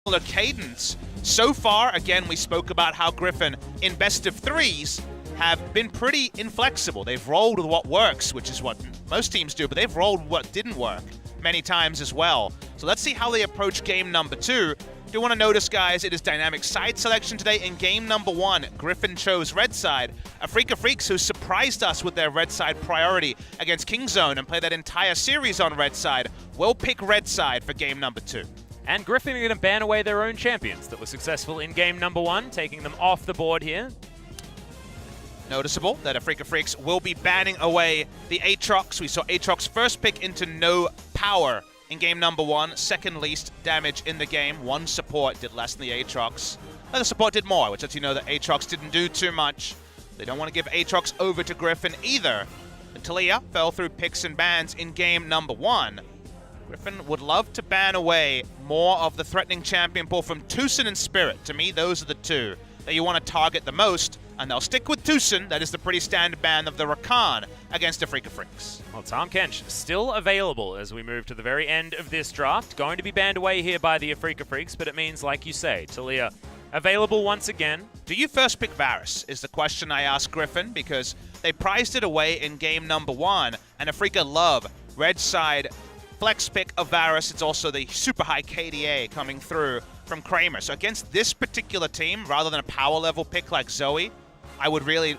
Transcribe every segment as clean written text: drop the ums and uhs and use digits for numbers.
cadence. So far, again, we spoke about how Griffin, in best of threes, have been pretty inflexible. They've rolled with what works, which is what most teams do, but they've rolled with what didn't work many times as well. So let's see how they approach game number 2. Do want to notice, guys, it is dynamic side selection today. In game number 1, Griffin chose red side. Afreeca Freecs, who surprised us with their red side priority against Kingzone and played that entire series on red side, will pick red side for game number 2. And Griffin are going to ban away their own champions that were successful in game number 1, taking them off the board here. Noticeable that Afreeca Freecs will be banning away the Aatrox. We saw Aatrox first pick into no power in game number 1, second least damage in the game. One support did less than the Aatrox. The support did more, which lets you know that Aatrox didn't do too much. They don't want to give Aatrox over to Griffin either. But Talia fell through picks and bans in game number 1. Griffin would love to ban away more of the threatening champion pool from Tucson and Spirit. To me, those are the two that you want to target the most, and they'll stick with Tucson. That is the pretty standard ban of the Rakan against Afreeca Freecs. Well, Tahm Kench still available as we move to the very end of this draft. Going to be banned away here by the Afreeca Freecs, but it means, like you say, Talia available once again. Do you first pick Varus is the question I asked Griffin, because they prized it away in game number 1, and Afreeca love red side flex pick of Varus. It's also the super high KDA coming through from Kramer. So against this particular team, rather than a power level pick like Zoe, I would really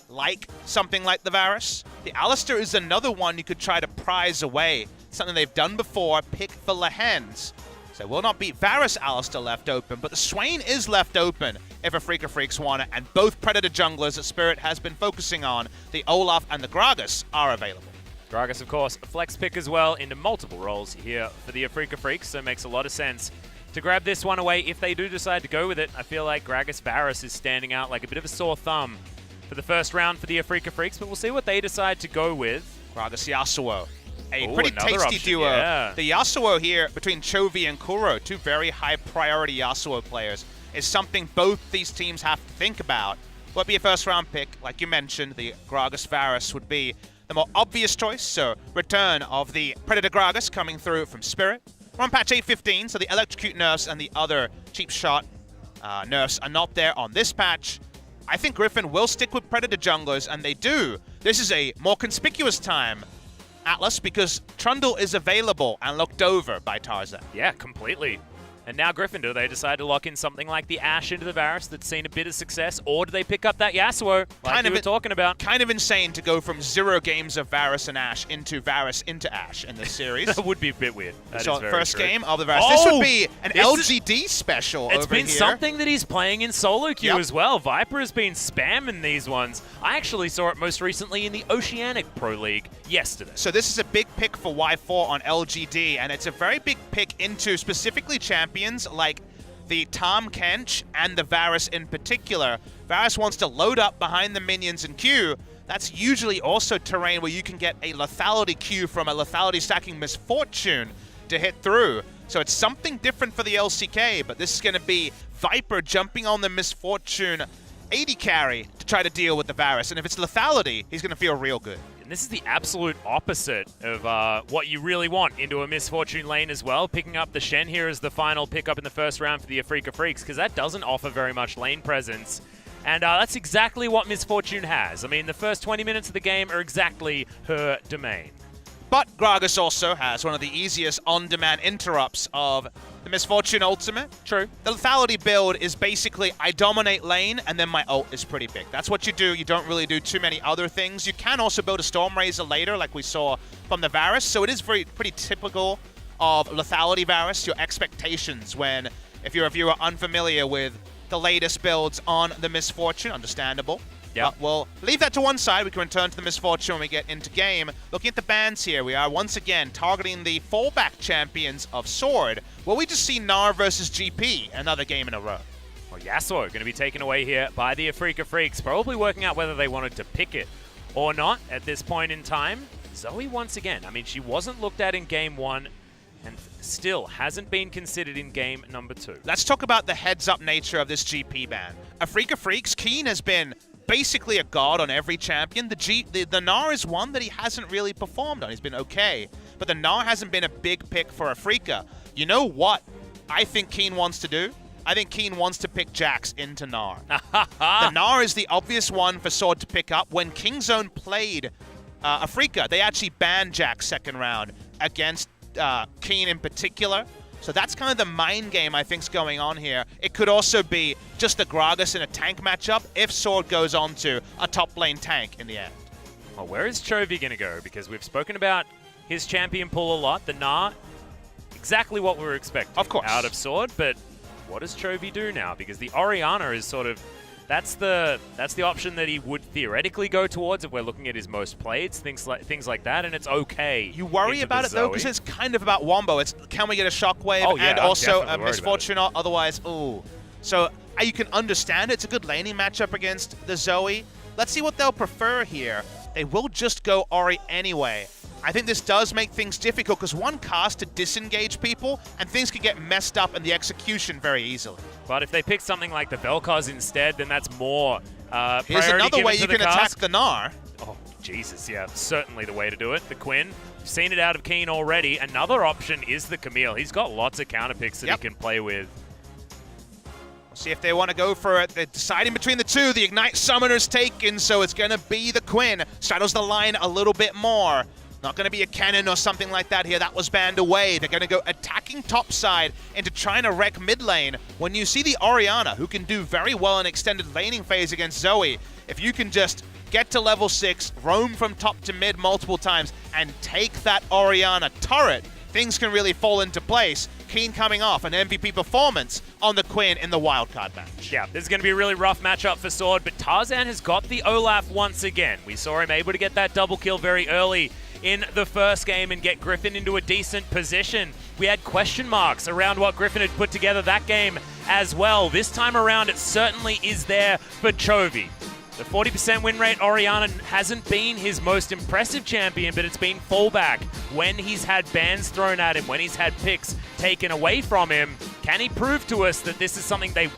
like something like the Varus. The Alistar is another one you could try to prize away. Something they've done before, pick for Lehends. So will not be Varus Alistar left open, but the Swain is left open if Afreeca Freecs want it, and both Predator junglers that Spirit has been focusing on, the Olaf and the Gragas, are available. Gragas, of course, a flex pick as well into multiple roles here for the Afreeca Freecs, so it makes a lot of sense to grab this one away if they do decide to go with it. I feel like Gragas Varus is standing out like a bit of a sore thumb for the first round for the Afreeca Freecs, but we'll see what they decide to go with. Gragas Yasuo, a pretty tasty duo. Yeah. The Yasuo here between Chovy and Kuro, two very high priority Yasuo players, is something both these teams have to think about. Would be a first round pick, like you mentioned. The Gragas Varus would be the more obvious choice, so return of the Predator Gragas coming through from Spirit. We're on patch 8.15, so the Electrocute nerfs and the other cheap shot nerfs are not there on this patch. I think Griffin will stick with Predator junglers, and they do. This is a more conspicuous time, Atlas, because Trundle is available and looked over by Tarzan. Yeah, completely. And now Griffin, do they decide to lock in something like the Ashe into the Varus that's seen a bit of success, or do they pick up that Yasuo like you were talking about? Kind of insane to go from 0 games of Varus and Ashe into Varus into Ashe in this series. That would be a bit weird. So first game of the Varus. This would be an LGD special over here. It's been something that he's playing in solo queue as well. Viper has been spamming these ones. I actually saw it most recently in the Oceanic Pro League yesterday. So this is a big pick for Y4 on LGD, and it's a very big pick into specifically champions like the Tahm Kench and the Varus in particular. Varus wants to load up behind the minions in queue. That's usually also terrain where you can get a lethality queue from a lethality stacking Misfortune to hit through. So it's something different for the LCK, but this is going to be Viper jumping on the Misfortune 80 carry to try to deal with the Varus. And if it's lethality, he's going to feel real good. And this is the absolute opposite of what you really want into a Misfortune lane as well. Picking up the Shen here as the final pickup in the first round for the Afreeca Freecs, because that doesn't offer very much lane presence. And that's exactly what Misfortune has. I mean, the first 20 minutes of the game are exactly her domain. But Gragas also has one of the easiest on-demand interrupts of the Misfortune ultimate. True. The lethality build is basically, I dominate lane, and then my ult is pretty big. That's what you do. You don't really do too many other things. You can also build a Storm Razor later, like we saw from the Varus, so it is pretty typical of lethality Varus, your expectations when, if you're a viewer unfamiliar with the latest builds on the Misfortune, understandable. Yeah, we'll leave that to one side. We can return to the Misfortune when we get into game. Looking at the bans here, we are once again targeting the fallback champions of Sword. Will we just see Gnar versus GP another game in a row? Well, Yasuo going to be taken away here by the Afreeca Freecs, probably working out whether they wanted to pick it or not at this point in time. Zoe once again, I mean, she wasn't looked at in game 1 and still hasn't been considered in game number 2. Let's talk about the heads-up nature of this GP ban. Afreeca Freecs, Keen has been basically a god on every champion. The Gnar is one that he hasn't really performed on. He's been okay, but the Gnar hasn't been a big pick for Afreeca. You know what I think Keen wants to do? I think Keen wants to pick Jax into Gnar. The Gnar is the obvious one for Sword to pick up. When Kingzone played Afreeca, they actually banned Jax second round against Keen in particular. So that's kind of the mind game I think's going on here. It could also be just a Gragas in a tank matchup if Sword goes on to a top lane tank in the end. Well, where is Chovy going to go? Because we've spoken about his champion pool a lot. The Gnar, exactly what we were expecting out of Sword. But what does Chovy do now? Because the Orianna is sort of... That's the option that he would theoretically go towards if we're looking at his most played, things like that, and it's okay. You worry about it though, because it's kind of about Wombo. It's can we get a Shockwave and also a Misfortune otherwise? Ooh. So you can understand it's a good laning matchup against the Zoe. Let's see what they'll prefer here. They will just go Ori anyway. I think this does make things difficult because one cast to disengage people and things can get messed up in the execution very easily. But if they pick something like the Vel'Koz instead, then that's more Here's another way you can attack the Gnar. Oh, Jesus, yeah, certainly the way to do it. The Quinn, you've seen it out of Keen already. Another option is the Camille. He's got lots of counter picks that he can play with. We'll see if they want to go for it. They're deciding between the two. The Ignite Summoner's taken, so it's going to be the Quinn. Straddles the line a little bit more. Not going to be a cannon or something like that here. That was banned away. They're going to go attacking top side into trying to wreck mid lane. When you see the Orianna, who can do very well in extended laning phase against Zoe, if you can just get to level 6, roam from top to mid multiple times, and take that Orianna turret, things can really fall into place. Keen coming off an MVP performance on the Quinn in the wildcard match. Yeah, this is going to be a really rough matchup for Sword, but Tarzan has got the Olaf once again. We saw him able to get that double kill very early in the first game and get Griffin into a decent position. We had question marks around what Griffin had put together that game as well. This time around, it certainly is there for Chovy. The 40% win rate, Orianna hasn't been his most impressive champion, but it's been fallback when he's had bans thrown at him, when he's had picks taken away from him. Can he prove to us that this is something they...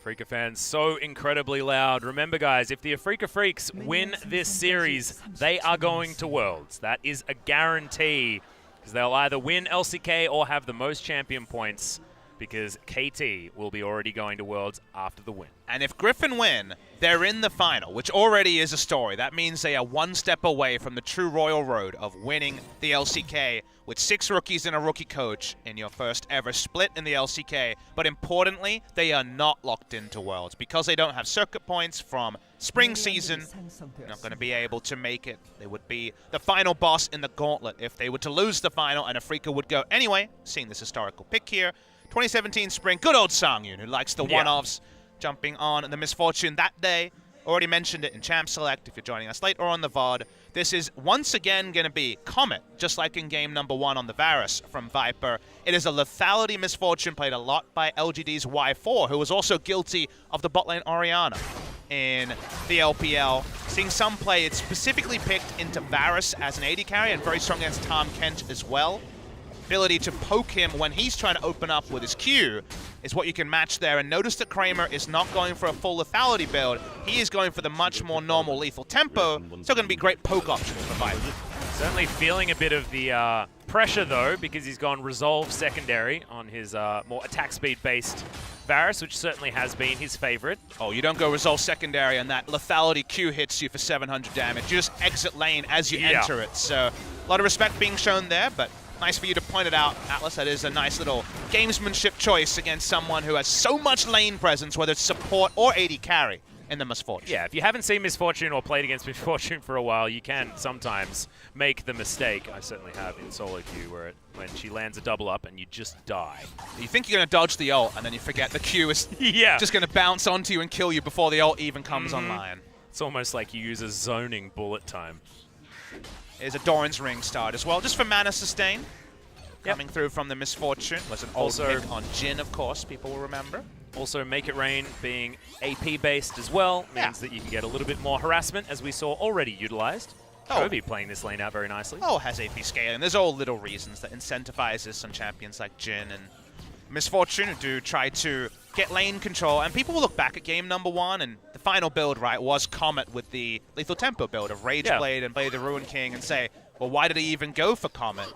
Afreeca fans, so incredibly loud. Remember, guys, if the Afreeca Freecs win this series, they are going to Worlds. That is a guarantee, because they'll either win LCK or have the most champion points, because KT will be already going to Worlds after the win. And if Griffin win, they're in the final, which already is a story. That means they are one step away from the true royal road of winning the LCK with 6 rookies and a rookie coach in your first ever split in the LCK. But importantly, they are not locked into Worlds because they don't have circuit points from spring season. They're not going to be able to make it. They would be the final boss in the gauntlet if they were to lose the final, and Afreeca would go anyway. Seeing this historical pick here. 2017 spring, good old Sangyun, who likes the one-offs, jumping on the Misfortune that day. Already mentioned it in Champ Select if you're joining us late or on the VOD. This is once again going to be Comet, just like in game number 1 on the Varus from Viper. It is a lethality Misfortune played a lot by LGD's Y4, who was also guilty of the bot lane Orianna in the LPL. Seeing some play, it's specifically picked into Varus as an AD carry and very strong against Tahm Kench as well. Ability to poke him when he's trying to open up with his Q is what you can match there. And notice that Kramer is not going for a full lethality build. He is going for the much more normal lethal tempo. Still going to be great poke options for Viper. Certainly feeling a bit of the pressure, though, because he's gone Resolve secondary on his more attack speed-based Varus, which certainly has been his favorite. Oh, you don't go Resolve secondary and that lethality Q hits you for 700 damage. You just exit lane as you enter it. So a lot of respect being shown there, but nice for you to point it out, Atlas. That is a nice little gamesmanship choice against someone who has so much lane presence, whether it's support or AD carry in the Misfortune. Yeah, if you haven't seen Misfortune or played against Misfortune for a while, you can sometimes make the mistake. I certainly have in solo queue when she lands a double up and you just die. You think you're going to dodge the ult and then you forget the Q is just going to bounce onto you and kill you before the ult even comes online. It's almost like you use a zoning bullet time. Is a Doran's Ring start as well, just for mana sustain. Coming through from the Misfortune. Was an old pick on Jhin, of course, people will remember. Also, Make It Rain being AP-based as well means that you can get a little bit more harassment, as we saw already utilized. Chovy playing this lane out very nicely. Oh, has AP scaling. There's all little reasons that incentivizes some champions like Jhin and Misfortune do try to get lane control, and people will look back at game number 1, and the final build, right, was Comet with the Lethal Tempo build of Rage Blade and Blade the Ruin King, and say, well, why did he even go for Comet?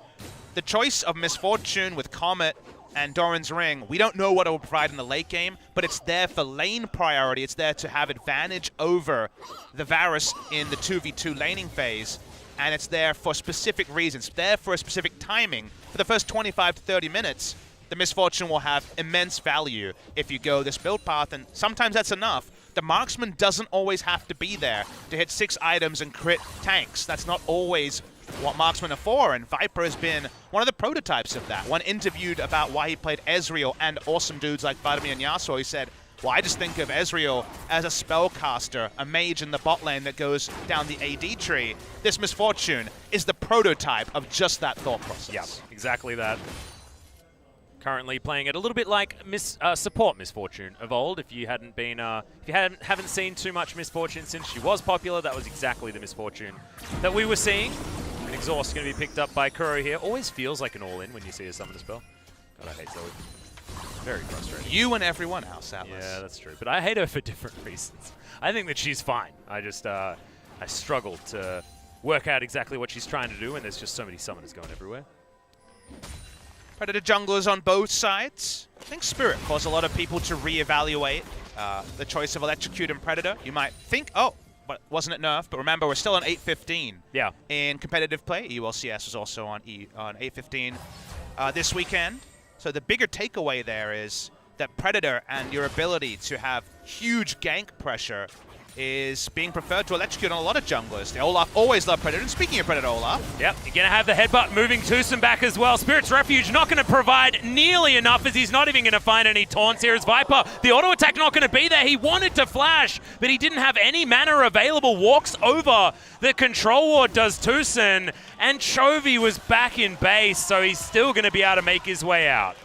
The choice of Misfortune with Comet and Doran's Ring, we don't know what it will provide in the late game, but it's there for lane priority. It's there to have advantage over the Varus in the 2v2 laning phase, and it's there for specific reasons. It's there for a specific timing. For the first 25 to 30 minutes, the Misfortune will have immense value if you go this build path, and sometimes that's enough. The Marksman doesn't always have to be there to hit 6 items and crit tanks. That's not always what Marksmen are for, and Viper has been one of the prototypes of that. When interviewed about why he played Ezreal and awesome dudes like Vladimir and Yasuo, he said, well, I just think of Ezreal as a spellcaster, a mage in the bot lane that goes down the AD tree. This Misfortune is the prototype of just that thought process. Yeah, exactly that. Currently playing it a little bit like support Misfortune of old. If you hadn't been, if you haven't seen too much Misfortune since she was popular, that was exactly the Misfortune that we were seeing. An exhaust going to be picked up by Kuro here. Always feels like an all-in when you see her summon a spell. God, I hate Zoe. Very frustrating. You and everyone else, Atlas. Yeah, that's true. But I hate her for different reasons. I think that she's fine. I just, I struggle to work out exactly what she's trying to do, and there's just so many summoners going everywhere. Predator junglers on both sides. I think Spirit caused a lot of people to reevaluate the choice of Electrocute and Predator. You might think, oh, but wasn't it nerfed? But remember, we're still on 8.15 in competitive play. EULCS was also on 8.15 this weekend. So the bigger takeaway there is that Predator and your ability to have huge gank pressure is being preferred to Electrocute on a lot of junglers. The Olaf always love Predator, and speaking of Predator, Olaf. Yep, you're going to have the headbutt moving Toussaint back as well. Spirit's Refuge not going to provide nearly enough, as he's not even going to find any taunts here as Viper. The auto attack not going to be there. He wanted to flash, but he didn't have any mana available. Walks over. The control ward does Toussaint, and Chovy was back in base, so he's still going to be able to make his way out.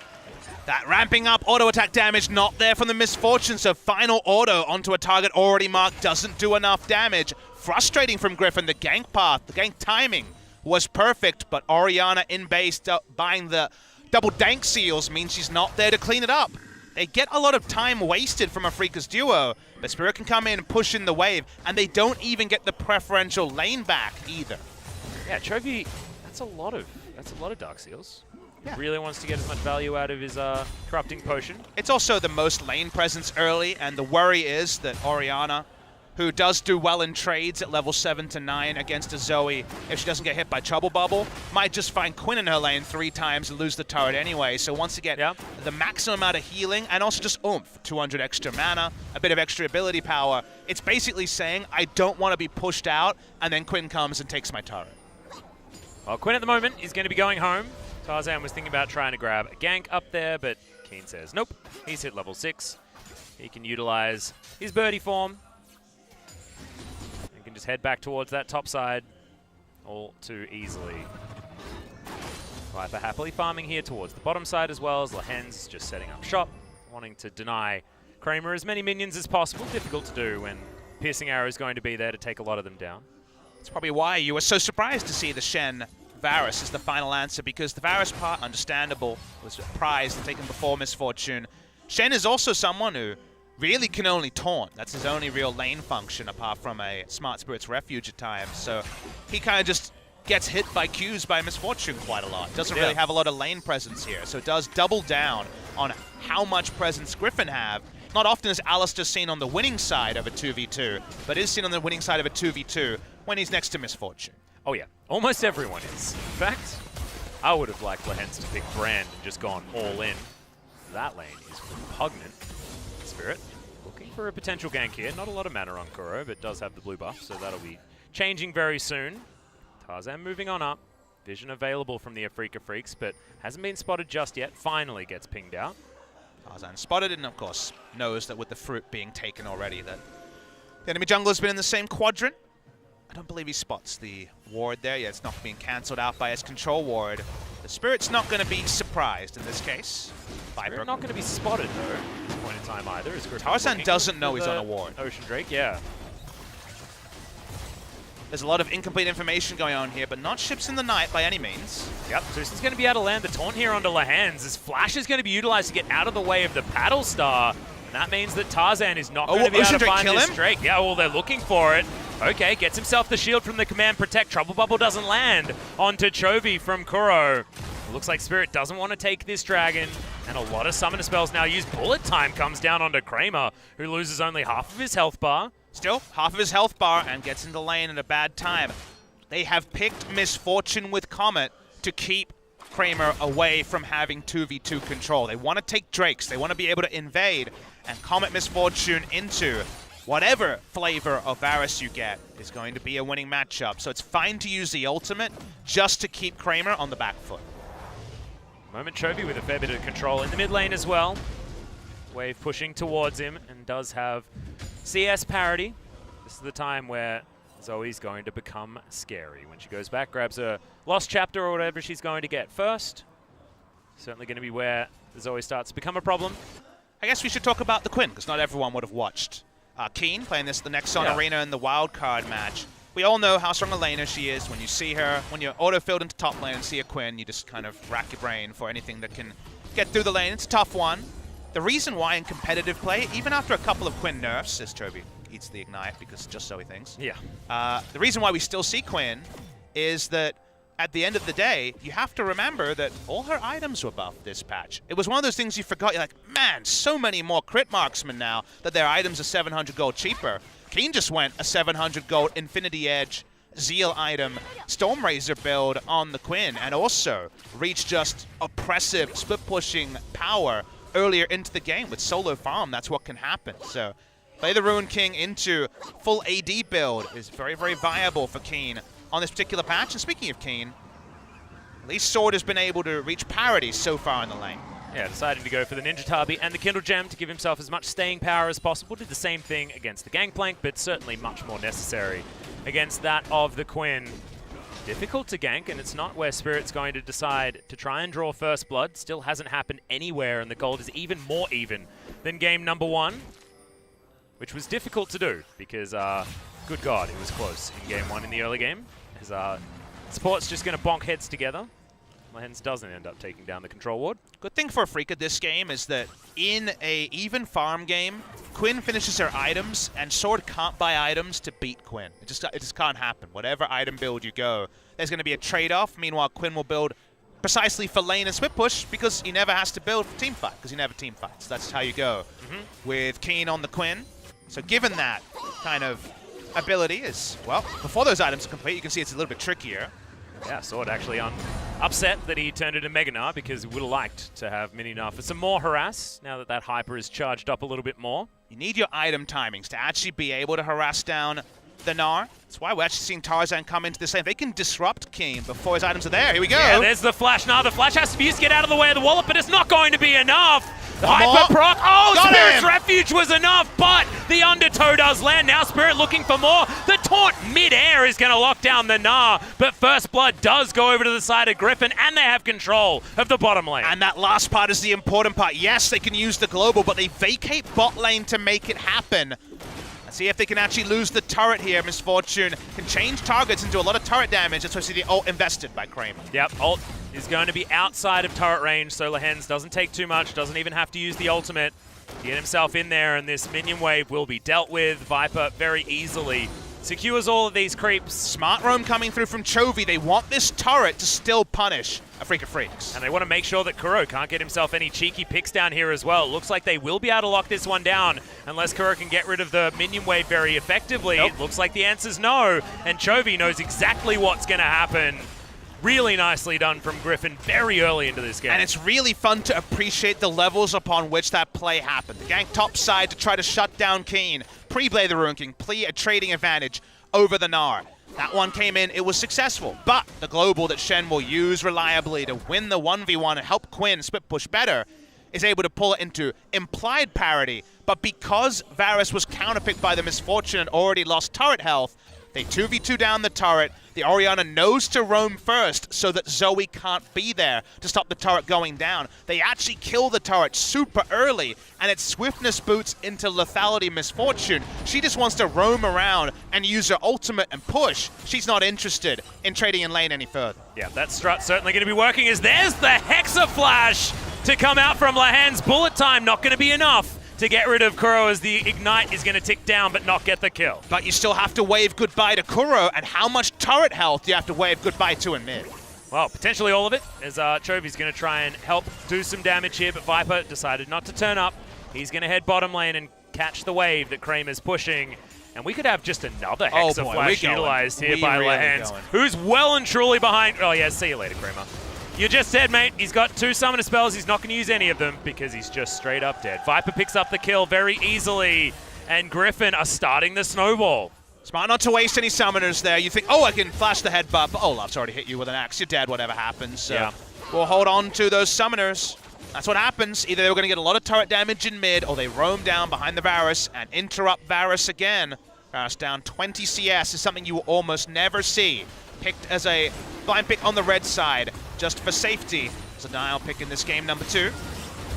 That ramping up auto attack damage not there from the Misfortune, so final auto onto a target already marked doesn't do enough damage. Frustrating from Griffin. The gank path, the gank timing was perfect, but Orianna in base buying the double dank seals means she's not there to clean it up. They get a lot of time wasted from Afreeca's duo, but Spirit can come in and push in the wave, and they don't even get the preferential lane back either. Yeah, Chovy, that's a lot of dark seals. Yeah. Really wants to get as much value out of his corrupting potion. It's also the most lane presence early, and the worry is that Orianna, who does do well in trades at level 7 to 9 against a Zoe, if she doesn't get hit by Trouble Bubble, might just find Quinn in her lane 3 times and lose the turret anyway. So wants to get the maximum amount of healing and also just oomph, 200 extra mana, a bit of extra ability power. It's basically saying, I don't want to be pushed out, and then Quinn comes and takes my turret. Well, Quinn at the moment is going to be going home. Tarzan was thinking about trying to grab a gank up there, but Keen says nope. He's hit level 6. He can utilize his birdie form and can just head back towards that top side all too easily. Viper happily farming here towards the bottom side as well, as Lahen's just setting up shop, wanting to deny Kramer as many minions as possible. Difficult to do when Piercing Arrow is going to be there to take a lot of them down. That's probably why you were so surprised to see the Shen Varus is the final answer, because the Varus part, understandable, was prized taken before Misfortune. Shen is also someone who really can only taunt. That's his only real lane function, apart from a Smart Spirit's Refuge at times. So he kind of just gets hit by Qs by Misfortune quite a lot. Doesn't really have a lot of lane presence here. So it does double down on how much presence Griffin have. Not often is Alistair seen on the winning side of a 2v2, but is seen on the winning side of a 2v2 when he's next to Misfortune. Oh yeah, almost everyone is. In fact, I would have liked Lehens to pick Brand and just gone all in. That lane is repugnant. Spirit looking for a potential gank here. Not a lot of mana on Kuro, but does have the blue buff, so that'll be changing very soon. Tarzan moving on up. Vision available from the Afreeca Freecs, but hasn't been spotted just yet. Finally gets pinged out. Tarzan spotted, and of course knows that with the fruit being taken already, that the enemy jungler's been in the same quadrant. I don't believe he spots the ward there. Yeah, it's not being cancelled out by his control ward. The Spirit's not going to be surprised in this case. Viper not going to be spotted, though, at this point in time either. Tarzan doesn't know he's on a ward. Ocean Drake, yeah. There's a lot of incomplete information going on here, but not ships in the night by any means. Yep, so he's going to be able to land the taunt here onto Lehens. His flash is going to be utilized to get out of the way of the paddle star. And that means that Tarzan is not going to be able to find this Drake. Yeah, well, they're looking for it. Okay, gets himself the shield from the command protect. Trouble Bubble doesn't land onto Chovy from Kuro. It looks like Spirit doesn't want to take this dragon. And a lot of summoner spells now used. Bullet time comes down onto Kramer, who loses only half of his health bar. Still, half of his health bar and gets into lane at a bad time. They have picked Misfortune with Comet to keep Kramer away from having 2v2 control. They want to take Drakes. They want to be able to invade and Comet Misfortune into whatever flavor of Varus you get is going to be a winning matchup. So it's fine to use the ultimate just to keep Kramer on the back foot. Moment Chovy with a fair bit of control in the mid lane as well. Wave pushing towards him and does have CS parity. This is the time where Zoe's going to become scary. When she goes back, grabs a lost chapter or whatever she's going to get first. Certainly going to be where Zoe starts to become a problem. I guess we should talk about the Quinn, because not everyone would have watched. Keen playing the Nexon Arena in the wildcard match. We all know how strong a laner she is. When you see her, when you're auto-filled into top lane and see a Quinn, you just kind of rack your brain for anything that can get through the lane. It's a tough one. The reason why in competitive play, even after a couple of Quinn nerfs, as Chovy eats the Ignite, because just so he thinks. Yeah. The reason why we still see Quinn is that at the end of the day, you have to remember that all her items were buffed this patch. It was one of those things you forgot. You're like, man, so many more crit marksmen now that their items are 700 gold cheaper. Keen just went a 700 gold Infinity Edge Zeal item Storm Razor build on the Quinn, and also reached just oppressive split pushing power earlier into the game with solo farm. That's what can happen. So play the Ruin King into full AD build is very, very viable for Keen on this particular patch. And speaking of Keen, at least Sword has been able to reach parity so far in the lane. Yeah, deciding to go for the Ninja Tabi and the Kindle Gem to give himself as much staying power as possible. Did the same thing against the Gangplank, but certainly much more necessary against that of the Quinn. Difficult to gank, and it's not where Spirit's going to decide to try and draw first blood. Still hasn't happened anywhere, and the gold is even more even than game number one, which was difficult to do because, good God, it was close in game one in the early game. As support's just going to bonk heads together. Lehens doesn't end up taking down the control ward. Good thing for Afreeca this game is that in a even farm game, Quinn finishes her items, and Sword can't buy items to beat Quinn. It just can't happen. Whatever item build you go, there's going to be a trade-off. Meanwhile, Quinn will build precisely for lane and split push because he never has to build for team fight because he never team fights. That's how you go with Keen on the Quinn. So given that kind of ability is, well, before those items are complete, you can see it's a little bit trickier. Yeah, Sword actually upset that he turned it into Mega Gnar because he would have liked to have Mini Gnar for some more harass now that that Hyper is charged up a little bit more. You need your item timings to actually be able to harass down the Gnar. That's why we're actually seeing Tarzan come into this lane. They can disrupt Keen before his items are there. Here we go. Yeah, there's the flash. Now the flash has to be used to get out of the way of the Wallop, but it's not going to be enough. The Hyper proc. Oh, Got Spirit's him. Refuge was enough, but the Undertow does land. Now Spirit looking for more. The taunt mid-air is going to lock down the Gnar, but First Blood does go over to the side of Griffin, and they have control of the bottom lane. And that last part is the important part. Yes, they can use the global, but they vacate bot lane to make it happen. Let's see if they can actually lose the turret here. Misfortune can change targets and do a lot of turret damage. That's why see the ult invested by Kramer. Yep, ult is going to be outside of turret range, so Lehens doesn't take too much, doesn't even have to use the ultimate to get himself in there, and this minion wave will be dealt with. Viper very easily secures all of these creeps. Smart roam coming through from Chovy. They want this turret to still punish Afreeca Freecs. And they want to make sure that Kuro can't get himself any cheeky picks down here as well. Looks like they will be able to lock this one down unless Kuro can get rid of the minion wave very effectively. Nope. Looks like the answer's no, and Chovy knows exactly what's going to happen. Really nicely done from Griffin very early into this game. And it's really fun to appreciate the levels upon which that play happened. The gank top side to try to shut down Keen. Pre-play the Ruin King, play a trading advantage over the Gnar. That one came in, it was successful, but the global that Shen will use reliably to win the 1v1 and help Quinn split push better is able to pull it into implied parity. But because Varus was counterpicked by the Misfortune and already lost turret health, They 2v2 down the turret. The Orianna knows to roam first so that Zoe can't be there to stop the turret going down. They actually kill the turret super early, and its swiftness boots into lethality Misfortune. She just wants to roam around and use her ultimate and push. She's not interested in trading in lane any further. Yeah, that strut certainly going to be working as there's the Hexa Flash to come out from Lahen's. Bullet time not going to be enough to get rid of Kuro as the Ignite is going to tick down but not get the kill. But you still have to wave goodbye to Kuro, and how much turret health do you have to wave goodbye to in mid? Well, potentially all of it, as Chovy's going to try and help do some damage here, but Viper decided not to turn up. He's going to head bottom lane and catch the wave that Kramer's pushing. And we could have just another Hexa Flash utilized here by Lahen's, who's well and truly behind. Oh yeah, see you later, Kramer. You just dead, mate. He's got 2 summoner spells. He's not going to use any of them because he's just straight up dead. Viper picks up the kill very easily, and Griffin are starting the snowball. Smart not to waste any summoners there. You think, oh, I can flash the headbutt, but Olaf's already hit you with an axe. You're dead, whatever happens. So yeah. We'll hold on to those summoners. That's what happens. Either they were going to get a lot of turret damage in mid, or they roam down behind the Varus and interrupt Varus again. Varus down 20 CS is something you will almost never see. Picked as a blind pick on the red side, just for safety. It's a Nile pick in this game, number 2.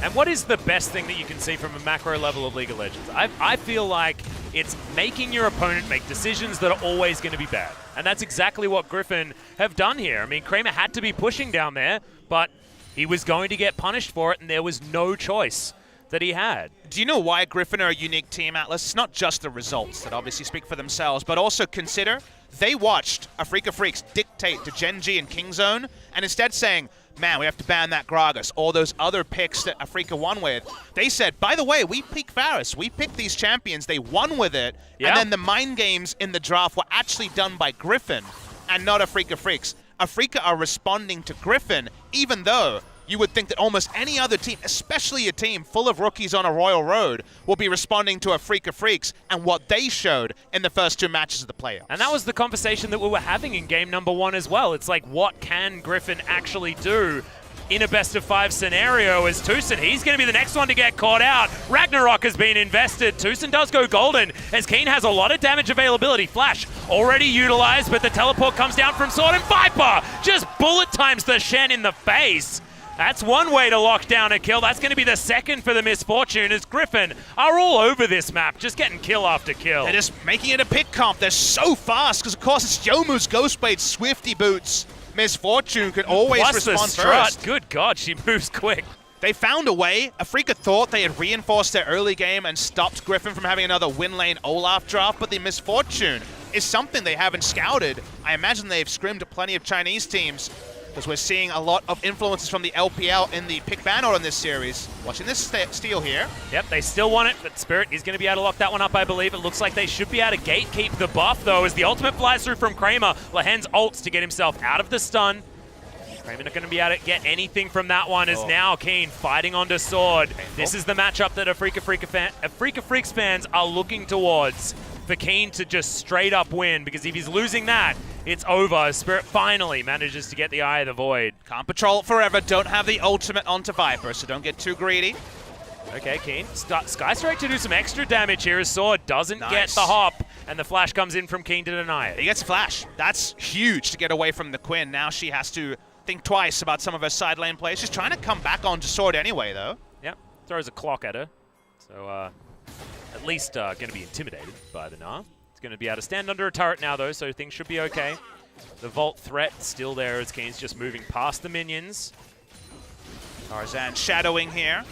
And what is the best thing that you can see from a macro level of League of Legends? I feel like it's making your opponent make decisions that are always going to be bad. And that's exactly what Griffin have done here. I mean, Kramer had to be pushing down there, but he was going to get punished for it, and there was no choice that he had. Do you know why Griffin are a unique team, Atlas? It's not just the results that obviously speak for themselves, but also consider they watched Afreeca Freecs dictate to Gen G and Kingzone, and instead saying, man, we have to ban that Gragas, all those other picks that Afreeca won with. They said, by the way, we pick Varus, we picked these champions, they won with it, and then the mind games in the draft were actually done by Griffin and not Afreeca Freecs. Afreeca are responding to Griffin, even though you would think that almost any other team, especially a team full of rookies on a Royal Road, will be responding to Afreeca Freecs and what they showed in the first 2 matches of the playoffs. And that was the conversation that we were having in game number 1 as well. It's like, what can Griffin actually do in a best-of-5 scenario as Tucson? He's going to be the next one to get caught out. Ragnarok has been invested. Tucson does go golden as Keen has a lot of damage availability. Flash already utilized, but the teleport comes down from Sword, and Viper just bullet times the Shen in the face. That's one way to lock down a kill. That's going to be the second for the Misfortune as Griffin are all over this map, just getting kill after kill. They're just making it a pick comp. They're so fast because, of course, it's Youmuu's Ghostblade, Swifty Boots. Misfortune can always respond first. Good God, she moves quick. They found a way. Afreeca thought they had reinforced their early game and stopped Griffin from having another win lane Olaf draft, but the Misfortune is something they haven't scouted. I imagine they've scrimmed plenty of Chinese teams, because we're seeing a lot of influences from the LPL in the pick ban order in this series. Watching this steal here. Yep, they still want it, but Spirit is going to be able to lock that one up, I believe. It looks like they should be able to gatekeep the buff, though, as the ultimate flies through from Kramer. Lahen's ults to get himself out of the stun. Kramer not going to be able to get anything from that one, as now Keen fighting onto Sword. This is the matchup that Afreeca Freecs fans are looking towards, for Keen to just straight up win, because if he's losing that, it's over. Spirit finally manages to get the Eye of the Void. Can't patrol it forever, don't have the ultimate onto Viper, so don't get too greedy. Okay, Keen. Skystrike to do some extra damage here as Sword doesn't get the hop, and the flash comes in from Keen to deny it. He gets a flash. That's huge to get away from the Quinn. Now she has to think twice about some of her side lane plays. She's trying to come back onto Sword anyway, though. Yep, throws a clock at her. So, at least going to be intimidated by the Gnar. It's going to be able to stand under a turret now, though, so things should be okay. The Vault threat still there as Keen's just moving past the minions. Tarzan shadowing here.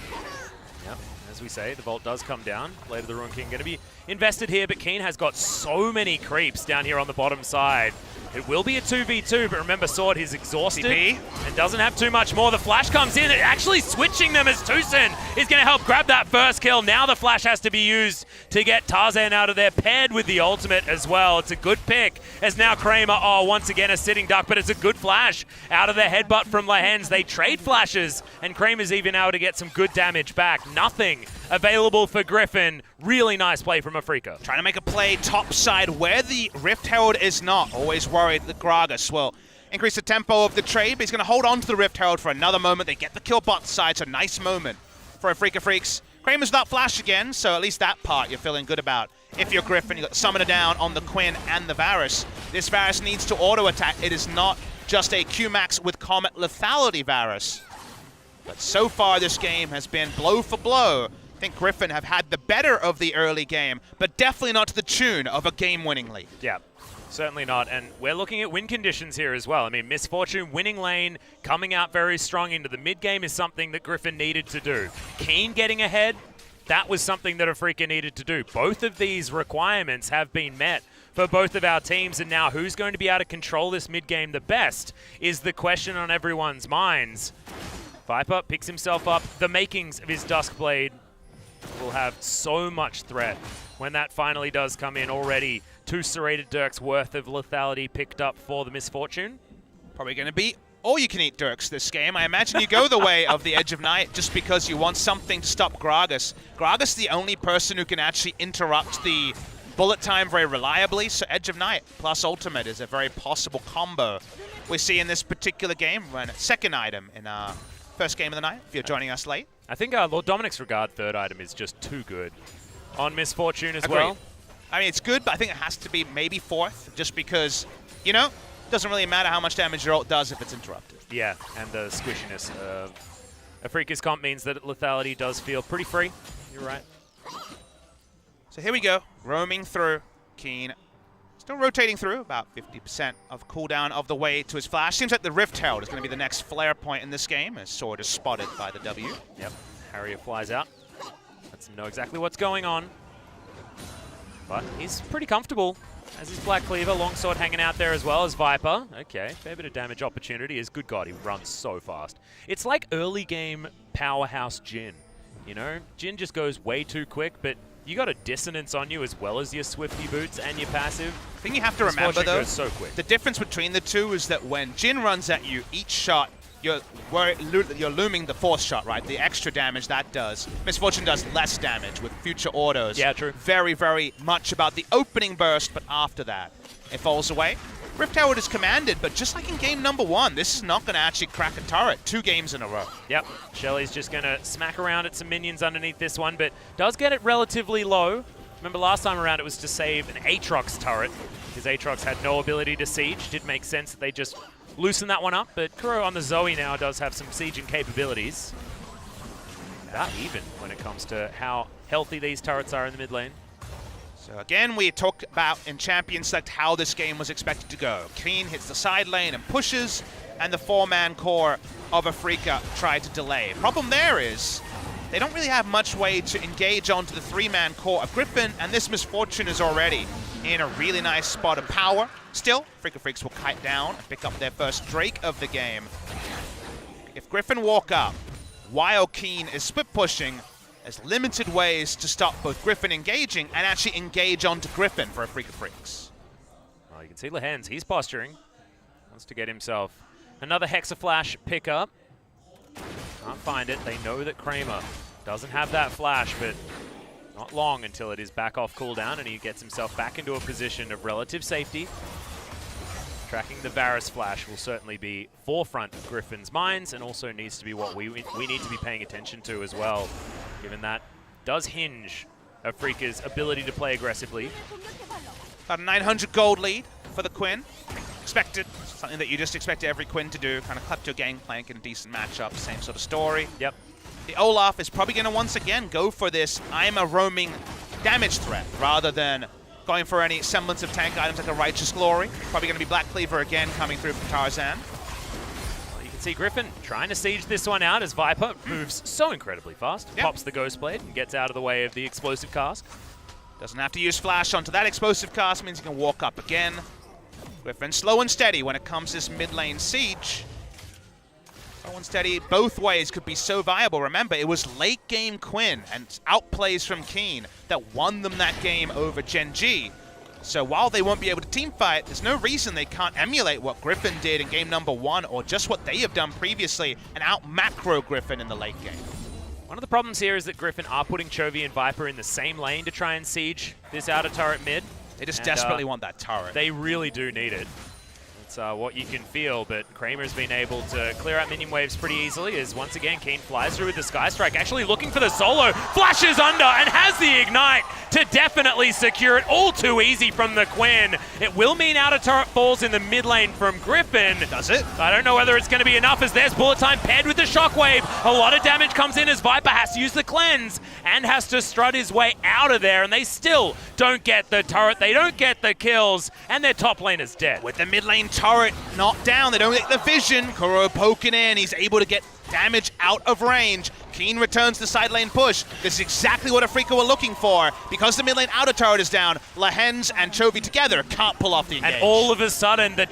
Yep, as we say, the Vault does come down. Blade of the Ruined King going to be invested here, but Keen has got so many creeps down here on the bottom side. It will be a 2v2, but remember, Sword is exhausted and doesn't have too much more. The flash comes in, actually switching them as Tucson is going to help grab that first kill. Now the flash has to be used to get Tarzan out of there, paired with the ultimate as well. It's a good pick, as now Kramer, once again a sitting duck, but it's a good flash out of the headbutt from Lahen's. They trade flashes, and Kramer's even able to get some good damage back. Nothing available for Griffin. Really nice play from Afreeca. Trying to make a play top side where the Rift Herald is not. Always worried that Gragas will increase the tempo of the trade, but he's going to hold on to the Rift Herald for another moment. They get the kill bot side, so nice moment for Afreeca Freecs. Kramer's not flash again, so at least that part you're feeling good about. if you're Griffin. You got Summoner down on the Quinn and the Varus. This Varus needs to auto-attack. It is not just a Q-Max with Comet Lethality Varus. But so far this game has been blow for blow. I think Griffin have had the better of the early game, but definitely not to the tune of a game-winning lead. Yeah. Certainly not, and we're looking at win conditions here as well. I mean, Misfortune winning lane, coming out very strong into the mid-game is something that Griffin needed to do. Keen getting ahead, that was something that Afreeca needed to do. Both of these requirements have been met for both of our teams, and now who's going to be able to control this mid-game the best is the question on everyone's minds. Viper picks himself up. The makings of his Duskblade will have so much threat when that finally does come in. Already 2 serrated Dirks worth of lethality picked up for the Misfortune. Probably going to be all-you-can-eat Dirks this game. I imagine you go the way of the Edge of Night just because you want something to stop Gragas. Gragas is the only person who can actually interrupt the bullet time very reliably, so Edge of Night plus Ultimate is a very possible combo we see in this particular game. Run a second item in our first game of the night, if you're joining us late. I think Lord Dominic's Regard third item is just too good on Misfortune as Agreed. well. I mean, it's good, but I think it has to be maybe fourth, just because, you know, it doesn't really matter how much damage your ult does if it's interrupted. Yeah, and the squishiness of Afreeca's comp means that lethality does feel pretty free. You're right. So here we go, roaming through. Keen still rotating through, about 50% of cooldown of the way to his flash. Seems like the Rift Herald is going to be the next flare point in this game, as Sword is spotted by the W. Yep, Harrier flies out. Lets him know exactly what's going on. But he's pretty comfortable as his Black Cleaver, Longsword hanging out there as well as Viper. Okay, fair bit of damage opportunity. Is good God, he runs so fast. It's like early game powerhouse Jhin. You know, Jhin just goes way too quick, but you got a dissonance on you as well as your Swifty boots and your passive. The thing you have to remember, though, goes so quick. The difference between the two is that when Jhin runs at you, each shot, you're looming the fourth shot, right? The extra damage that does. Misfortune does less damage with future autos. Yeah, true. Very, very much about the opening burst, but after that, it falls away. Rift Herald is commanded, but just like in game number 1, this is not going to actually crack a turret 2 games in a row. Yep, Shelly's just going to smack around at some minions underneath this one, but does get it relatively low. Remember last time around it was to save an Aatrox turret, because Aatrox had no ability to siege. Did make sense that they just loosen that one up, but Kuro on the Zoe now does have some sieging capabilities. About even when it comes to how healthy these turrets are in the mid lane. So again, we talked about in Champion Select how this game was expected to go. Keen hits the side lane and pushes, and the 4-man core of Afreeca tried to delay. Problem there is, they don't really have much way to engage onto the 3-man core of Griffin, and this Misfortune is already in a really nice spot of power. Still, Afreeca Freecs will kite down and pick up their first Drake of the game. If Griffin walk up, while Keen is split pushing, there's limited ways to stop both Griffin engaging and actually engage onto Griffin for Afreeca Freecs. Well, you can see Lehens, he's posturing. Wants to get himself another Hexaflash pickup. Can't find it. They know that Kramer doesn't have that flash, but not long until it is back off cooldown and he gets himself back into a position of relative safety. Tracking the Varus flash will certainly be forefront of Griffin's minds, and also needs to be what we need to be paying attention to as well, given that does hinge Afreeca's ability to play aggressively. About a 900 gold lead for the Quinn. Expected, something that you just expect every Quinn to do, kind of klepto gangplank in a decent matchup, same sort of story. Yep. The Olaf is probably going to once again go for this I'm a roaming damage threat rather than going for any semblance of tank items like a Righteous Glory. Probably going to be Black Cleaver again coming through from Tarzan. Well, you can see Griffin trying to siege this one out as Viper moves so incredibly fast. Yep. Pops the Ghost Blade and gets out of the way of the Explosive Cask. Doesn't have to use Flash onto that Explosive Cast, means he can walk up again. Griffin slow and steady when it comes to this mid lane siege. Slow and steady both ways could be so viable. Remember, it was late game Quinn and outplays from Keen that won them that game over Gen G. So while they won't be able to team fight, there's no reason they can't emulate what Griffin did in game number 1 or just what they have done previously and out macro Griffin in the late game. One of the problems here is that Griffin are putting Chovy and Viper in the same lane to try and siege this outer turret mid. They just desperately want that turret. They really do need it. That's what you can feel, but Kramer's been able to clear out minion waves pretty easily as once again Keen flies through with the Sky Strike, actually looking for the solo, flashes under and has the Ignite to definitely secure it. All too easy from the Quinn. It will mean outer turret falls in the mid lane from Griffin. Does it? I don't know whether it's going to be enough as there's Bullet Time paired with the Shockwave. A lot of damage comes in as Viper has to use the cleanse and has to strut his way out of there, and they still don't get the turret, they don't get the kills, and their top lane is dead. With the mid lane turret knocked down, they don't get the vision. Kuro poking in, he's able to get damage out of range. Keen returns the side lane push. This is exactly what Afreeca were looking for. Because the mid lane outer turret is down, Lahens and Chovy together can't pull off the engage. And all of a sudden, the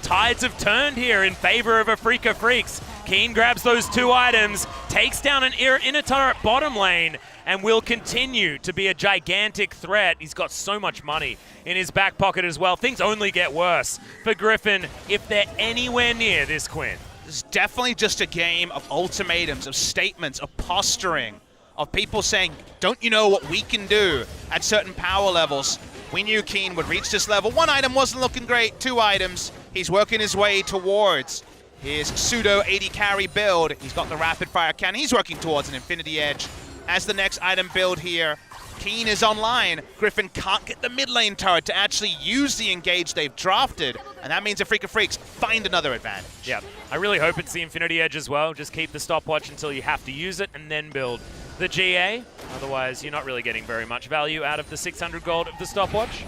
tides have turned here in favor of Afreeca Freecs. Keen grabs those 2 items, takes down an inner turret bottom lane, and will continue to be a gigantic threat. He's got so much money in his back pocket as well. Things only get worse for Griffin if they're anywhere near this Quinn. It's definitely just a game of ultimatums, of statements, of posturing, of people saying, don't you know what we can do at certain power levels? We knew Keen would reach this level. 1 item wasn't looking great, 2 items. He's working his way towards his pseudo 80 carry build. He's got the rapid fire cannon. He's working towards an Infinity Edge. As the next item build here, Keen is online. Griffin can't get the mid lane turret to actually use the engage they've drafted, and that means Afreeca Freecs find another advantage. Yeah, I really hope it's the Infinity Edge as well. Just keep the stopwatch until you have to use it and then build the GA. Otherwise, you're not really getting very much value out of the 600 gold of the stopwatch.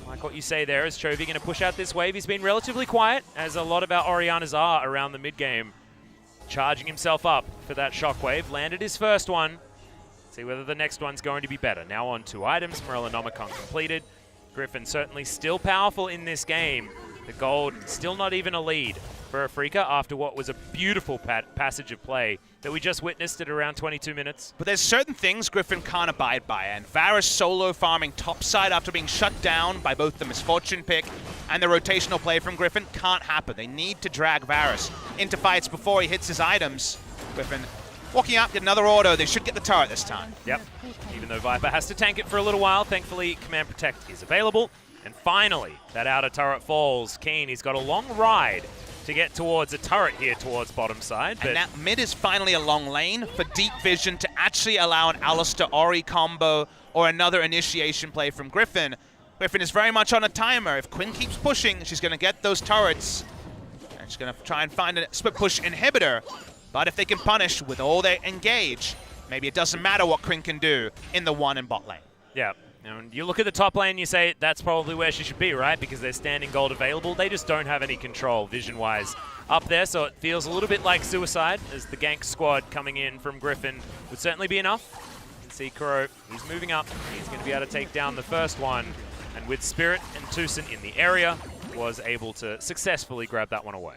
Like what you say there, is Chovy going to push out this wave? He's been relatively quiet, as a lot of our Orianas are around the mid game. Charging himself up for that shockwave. Landed his first one. See whether the next one's going to be better. Now on 2 items, Morellonomicon completed. Griffin certainly still powerful in this game. The gold still not even a lead for Afreeca after what was a beautiful passage of play that we just witnessed at around 22 minutes. But there's certain things Griffin can't abide by, and Varus solo farming topside after being shut down by both the Misfortune pick and the rotational play from Griffin can't happen. They need to drag Varus into fights before he hits his items. Griffin walking up, get another auto. They should get the turret this time. Yep. Even though Viper has to tank it for a little while, thankfully Command Protect is available. And finally, that outer turret falls. Keen, he's got a long ride to get towards a turret here towards bottom side. And that mid is finally a long lane for deep vision to actually allow an Alistair Ori combo or another initiation play from Griffin. Griffin is very much on a timer. If Quinn keeps pushing, she's going to get those turrets. And she's going to try and find a split push inhibitor. But if they can punish with all they engage, maybe it doesn't matter what Quinn can do in the 1 and bot lane. Yeah. And you look at the top lane and you say that's probably where she should be, right? Because there's standing gold available. They just don't have any control vision-wise up there, so it feels a little bit like suicide as the gank squad coming in from Griffin would certainly be enough. You can see Kuro, he's moving up. He's going to be able to take down the first one. And with Spirit and Tucson in the area, was able to successfully grab that one away.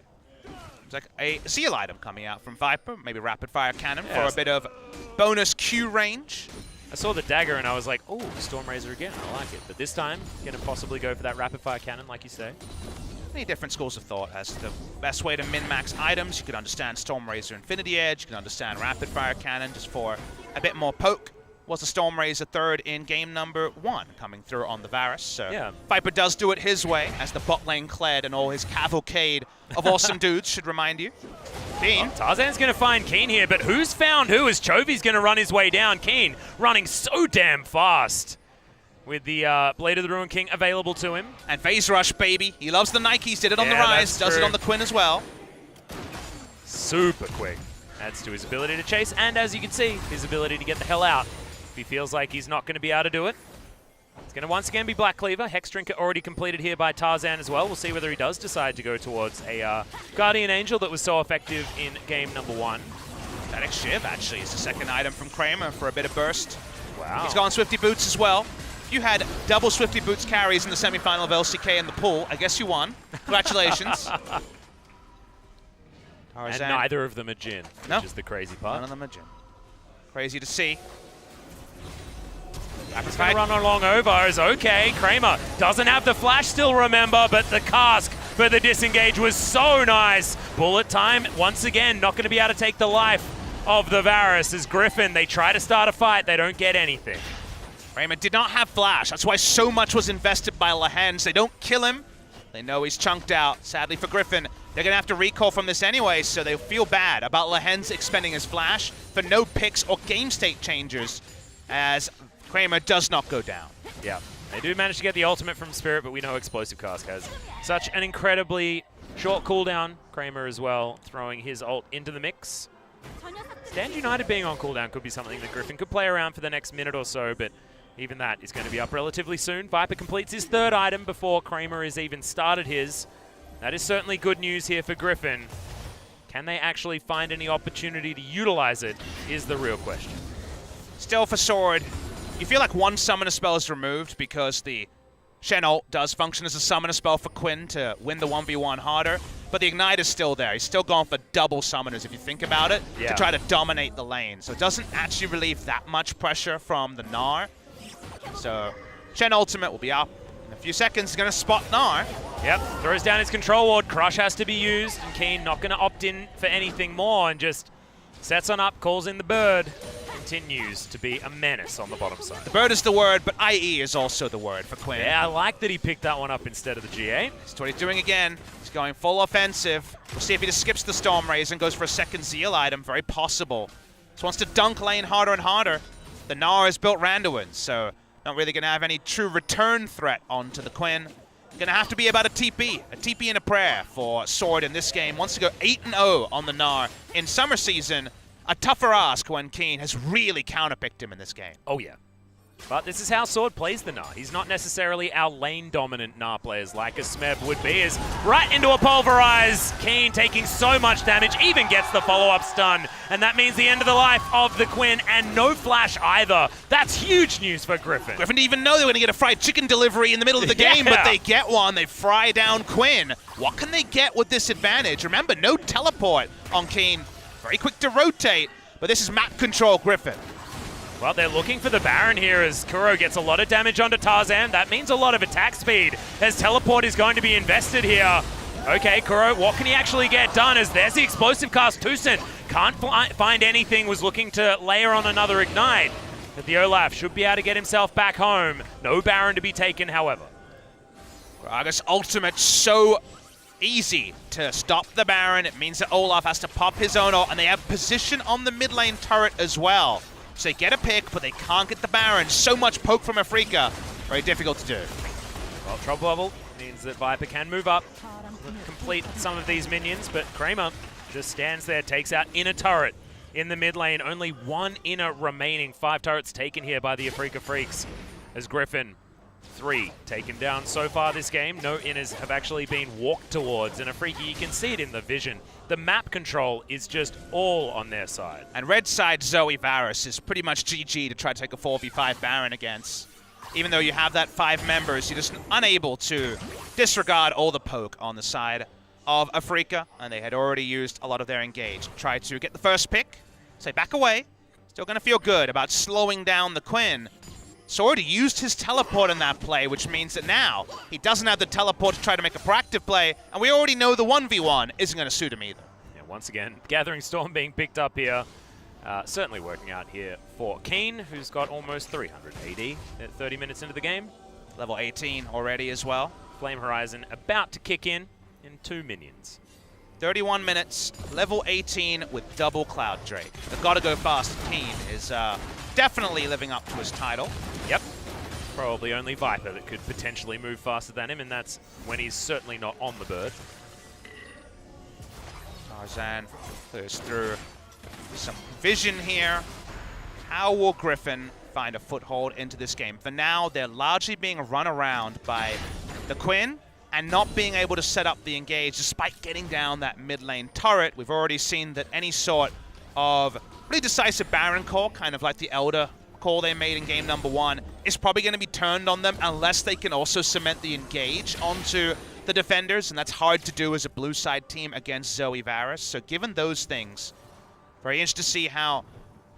It's like a Zeal item coming out from Viper, maybe rapid fire cannon for a bit of bonus Q range. I saw the dagger and I was like, oh, Storm Razor again, I like it. But this time, going to possibly go for that rapid fire cannon, like you say. Many different schools of thought as to the best way to min-max items. You could understand Storm Razor Infinity Edge, you can understand rapid fire cannon just for a bit more poke. Was the Storm Razor 3rd in game number 1 coming through on the Varus. So yeah. Viper does do it his way as the bot lane Kled and all his cavalcade of awesome dudes should remind you. Keen. Oh, Tarzan's going to find Keen here, but who's found who as Chovy's going to run his way down. Keen running so damn fast with the Blade of the Ruin King available to him. And Phase Rush, baby. He loves the Nikes, did it on the Rise, does it on the Quinn as well. Super quick. Adds to his ability to chase, and as you can see, his ability to get the hell out. If he feels like he's not going to be able to do it, it's going to once again be Black Cleaver. Hex Trinket already completed here by Tarzan as well. We'll see whether he does decide to go towards a Guardian Angel that was so effective in game number 1. Static Shiv actually is the 2nd item from Kramer for a bit of burst. Wow. He's gone Swifty Boots as well. If you had double Swifty Boots carries in the semifinal of LCK in the pool, I guess you won. Congratulations. And neither of them are Jhin, which is the crazy part. None of them are Jhin. Crazy to see. He's going to run along over is okay. Kramer doesn't have the flash still, remember, but the cask for the disengage was so nice. Bullet time, once again, not going to be able to take the life of the Varus as Griffin. They try to start a fight, they don't get anything. Kramer did not have flash. That's why so much was invested by Lahens. They don't kill him. They know he's chunked out. Sadly for Griffin, they're going to have to recall from this anyway, so they feel bad about Lehen's expending his flash for no picks or game state changes as Kramer does not go down. Yeah, they do manage to get the ultimate from Spirit, but we know Explosive Cask has such an incredibly short cooldown. Kramer as well, throwing his ult into the mix. Stand United being on cooldown could be something that Griffin could play around for the next minute or so, but even that is going to be up relatively soon. Viper completes his third item before Kramer has even started his. That is certainly good news here for Griffin. Can they actually find any opportunity to utilize it is the real question. Still for Sword, you feel like one summoner spell is removed because the Shen ult does function as a summoner spell for Quinn to win the 1v1 harder, but the Ignite is still there. He's still going for double summoners, if you think about it, to try to dominate the lane. So it doesn't actually relieve that much pressure from the Gnar. So Shen ultimate will be up in a few seconds. He's going to spot Gnar. Yep, throws down his control ward. Crush has to be used, and Keen not going to opt in for anything more and just sets on up, calls in the bird. Continues to be a menace on the bottom side. The bird is the word, but IE is also the word for Quinn. Yeah, I like that he picked that one up instead of the GA. That's what he's doing again. He's going full offensive. We'll see if he just skips the Storm Rays and goes for a second Zeal item. Very possible. Just wants to dunk lane harder and harder. The Gnar has built Randuin, so not really going to have any true return threat onto the Quinn. Going to have to be about a TP and a prayer for Sword in this game. Wants to go 8-0 on the Gnar in summer season. A tougher ask when Keen has really counterpicked him in this game. Oh, yeah. But this is how Sword plays the Gnar. He's not necessarily our lane-dominant Gnar players like a Smev would be. Is right into a Pulverize. Keen taking so much damage, even gets the follow-up stun. And that means the end of the life of the Quinn, and no flash either. That's huge news for Griffin. Griffin didn't even know they were going to get a fried chicken delivery in the middle of the game, but they get one. They fry down Quinn. What can they get with this advantage? Remember, no teleport on Keen. Very quick to rotate, but this is map control Griffin. Well, they're looking for the Baron here as Kuro gets a lot of damage onto Tarzan. That means a lot of attack speed as teleport is going to be invested here. Okay, Kuro, what can he actually get done as there's the explosive cast. Tucson can't find anything, was looking to layer on another Ignite. But the Olaf should be able to get himself back home. No Baron to be taken, however. Gragas ultimate so easy to stop the Baron. It means that Olaf has to pop his own ult, and they have position on the mid lane turret as well. So they get a pick, but they can't get the Baron. So much poke from Afreeca. Very difficult to do. Well, Trouble Bubble means that Viper can move up, complete some of these minions, but Kramer just stands there, takes out inner turret in the mid lane. Only one inner remaining. 5 turrets taken here by the Afreeca Freecs as Griffin 3 taken down so far this game. No inners have actually been walked towards, and Afreeca, you can see it in the vision. The map control is just all on their side. And red side Zoe Varus is pretty much GG to try to take a 4v5 Baron against. Even though you have that 5 members, you're just unable to disregard all the poke on the side of Afreeca, and they had already used a lot of their engage. Try to get the first pick, say back away. Still going to feel good about slowing down the Quinn. Sword used his teleport in that play, which means that now he doesn't have the teleport to try to make a proactive play, and we already know the 1v1 isn't going to suit him either. Yeah, once again, Gathering Storm being picked up here. Certainly working out here for Keen, who's got almost 300 AD at 30 minutes into the game. Level 18 already as well. Flame Horizon about to kick in 2 minions. 31 minutes, level 18 with double Cloud Drake. The gotta go fast Keen is definitely living up to his title. Yep. Probably only Viper that could potentially move faster than him, and that's when he's certainly not on the bird. Tarzan clears through some vision here. How will Griffin find a foothold into this game? For now, they're largely being run around by the Quinn and not being able to set up the engage despite getting down that mid lane turret. We've already seen that any sort of pretty decisive Baron call, kind of like the Elder call they made in game number 1, is probably going to be turned on them unless they can also cement the engage onto the defenders, and that's hard to do as a blue side team against Zoe Varus. So given those things, very interested to see how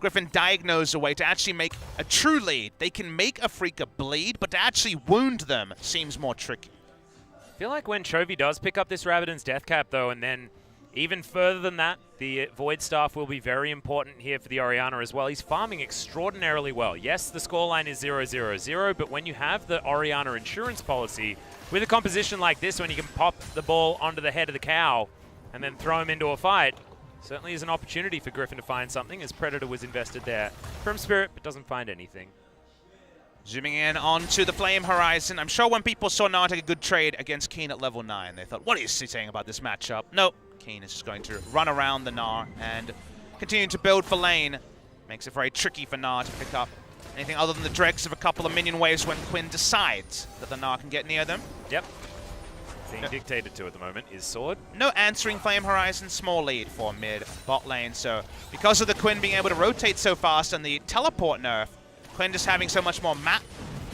Griffin diagnose a way to actually make a true lead. They can make Afreeca bleed, but to actually wound them seems more tricky. I feel like when Chovy does pick up this Rabadon's Death Cap, though, and then Even further than that, the Void Staff will be very important here for the Orianna as well. He's farming extraordinarily well. Yes, the scoreline is 0-0-0, but when you have the Orianna insurance policy, with a composition like this, when you can pop the ball onto the head of the cow and then throw him into a fight, certainly is an opportunity for Griffin to find something, as Predator was invested there from Spirit, but doesn't find anything. Zooming in onto the Flame Horizon, I'm sure when people saw Gnar take a good trade against Keen at level 9, they thought, what is he saying about this matchup? Nope. Keen is just going to run around the Gnar and continue to build for lane. Makes it very tricky for Gnar to pick up anything other than the dregs of a couple of minion waves when Quinn decides that the Gnar can get near them. Yep. Being dictated to at the moment is Sword. No answering Flame Horizon, small lead for mid bot lane. So because of the Quinn being able to rotate so fast and the teleport nerf, Quinn just having so much more map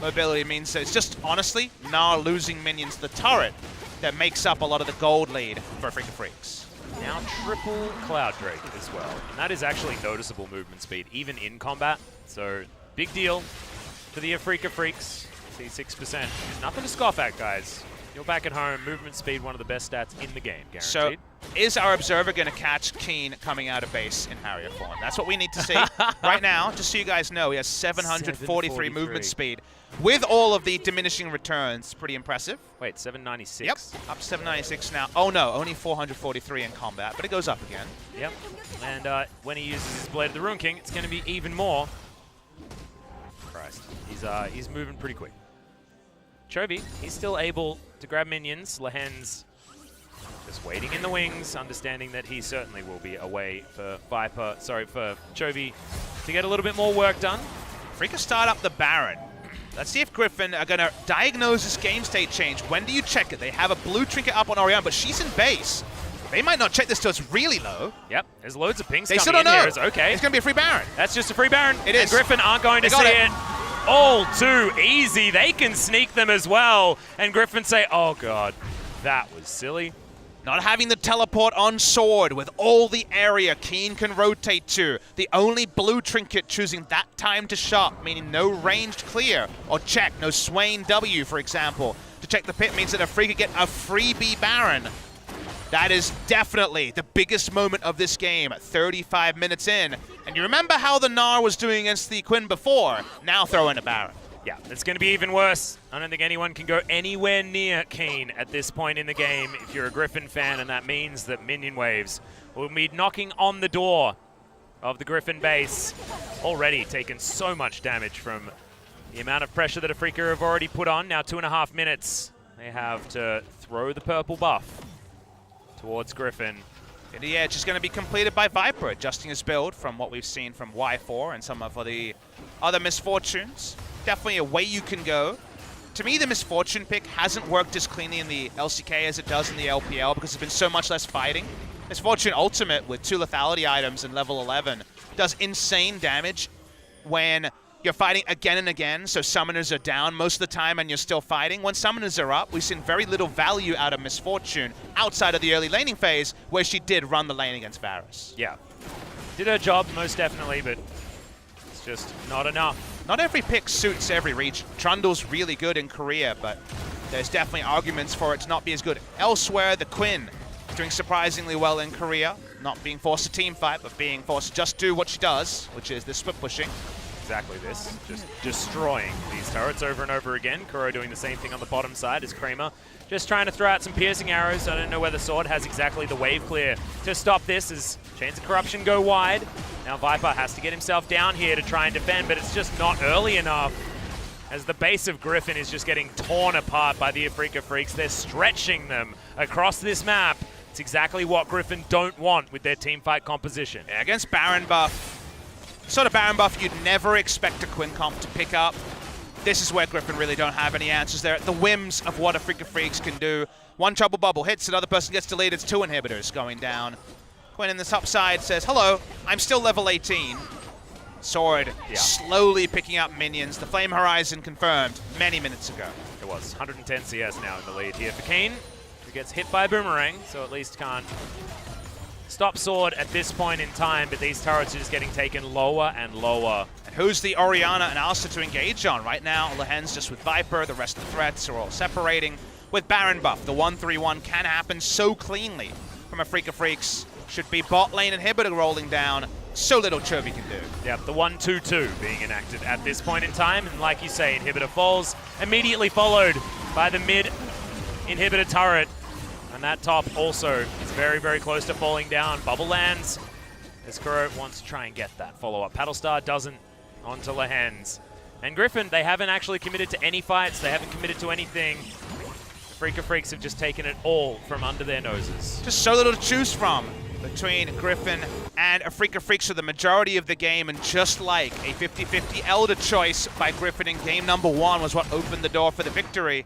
mobility means that it's just honestly Gnar losing minions to the turret that makes up a lot of the gold lead for Afreeca Freecs. Now triple Cloud Drake as well. And that is actually noticeable movement speed, even in combat. So big deal for the Afreeca Freecs. See 6%. Nothing to scoff at, guys. You're back at home. Movement speed, one of the best stats in the game, guaranteed. So is our observer going to catch Keen coming out of base in Harrier form? That's what we need to see. Right now, just so you guys know, he has 743 movement speed. With all of the diminishing returns, pretty impressive. Wait, 796? Yep, up to 796 now. Oh no, only 443 in combat, but it goes up again. Yep, and when he uses his Blade of the Rune King, it's going to be even more. Christ, he's moving pretty quick. Chovy, he's still able to grab minions. Lehen's just waiting in the wings, understanding that he certainly will be away for for Chovy to get a little bit more work done. Afreeca start up the Baron. Let's see if Griffin are going to diagnose this game state change. When do you check it? They have a blue trinket up on Orianna, but she's in base. They might not check this till it's really low. Yep, there's loads of pings they coming still don't in know. here. It's okay. It's going to be a free Baron. That's just a free Baron. It is. And Griffin aren't going to see it all too easy. They can sneak them as well. And Griffin say, oh god, that was silly. Not having the teleport on Sword with all the area Keen can rotate to. The only blue trinket choosing that time to shot, meaning no ranged clear or check, no Swain W, for example. To check the pit means that Afreeca get a freebie Baron. That is definitely the biggest moment of this game, 35 minutes in. And you remember how the Gnar was doing against the Quinn before? Now throw in a Baron. Yeah, it's going to be even worse. I don't think anyone can go anywhere near Keen at this point in the game if you're a Griffin fan, and that means that minion waves will be knocking on the door of the Griffin base. Already taken so much damage from the amount of pressure that Afreeca have already put on. Now 2.5 minutes. They have to throw the purple buff towards Griffin. And the edge is going to be completed by Viper, adjusting his build from what we've seen from Y4 and some of the other misfortunes. Definitely a way you can go. To me, the Misfortune pick hasn't worked as cleanly in the LCK as it does in the LPL because there's been so much less fighting. Misfortune Ultimate with 2 lethality items in level 11 does insane damage when you're fighting again and again, so summoners are down most of the time and you're still fighting. When summoners are up, we've seen very little value out of Misfortune outside of the early laning phase where she did run the lane against Varus. Yeah. Did her job, most definitely, but it's just not enough. Not every pick suits every region. Trundle's really good in Korea, but there's definitely arguments for it to not be as good elsewhere. The Quinn doing surprisingly well in Korea, not being forced to team fight, but being forced to just do what she does, which is the split pushing. Exactly this, just destroying these turrets over and over again. Kuro doing the same thing on the bottom side as Kramer. Just trying to throw out some piercing arrows. I don't know whether Sword has exactly the wave clear to stop this as Chains of Corruption go wide. Now Viper has to get himself down here to try and defend, but it's just not early enough as the base of Griffin is just getting torn apart by the Afreeca Freecs. They're stretching them across this map. It's exactly what Griffin don't want with their teamfight composition. Yeah, against Baron buff, sort of Baron buff you'd never expect a Quinn comp to pick up. This is where Griffin really don't have any answers. They're at the whims of what Afreeca Freecs can do. One trouble bubble hits, another person gets deleted. It's 2 inhibitors going down. Quinn in the top side says, hello, I'm still level 18. Sword slowly picking up minions. The Flame Horizon confirmed many minutes ago. It was 110 CS now in the lead here for Keen, who gets hit by a boomerang, so at least can't stop Sword at this point in time, but these turrets are just getting taken lower and lower. And who's the Orianna and Alistair to engage on? Right now, Lehen's just with Viper. The rest of the threats are all separating. With Baron buff, the 1-3-1 can happen so cleanly from from Afreeca Freecs should be bot lane inhibitor rolling down. So little Chovy can do. Yep, the 1-2-2 being enacted at this point in time. And like you say, inhibitor falls, immediately followed by the mid inhibitor turret. And that top also is very, very close to falling down. Bubble lands as Kuro wants to try and get that follow-up. Paddlestar doesn't onto Lehens. And Griffin, they haven't actually committed to any fights. They haven't committed to anything. Afreeca Freecs have just taken it all from under their noses. Just so little to choose from between Griffin and Afreeca Freecs for the majority of the game, and just like a 50-50 Elder choice by Griffin in game number 1 was what opened the door for the victory.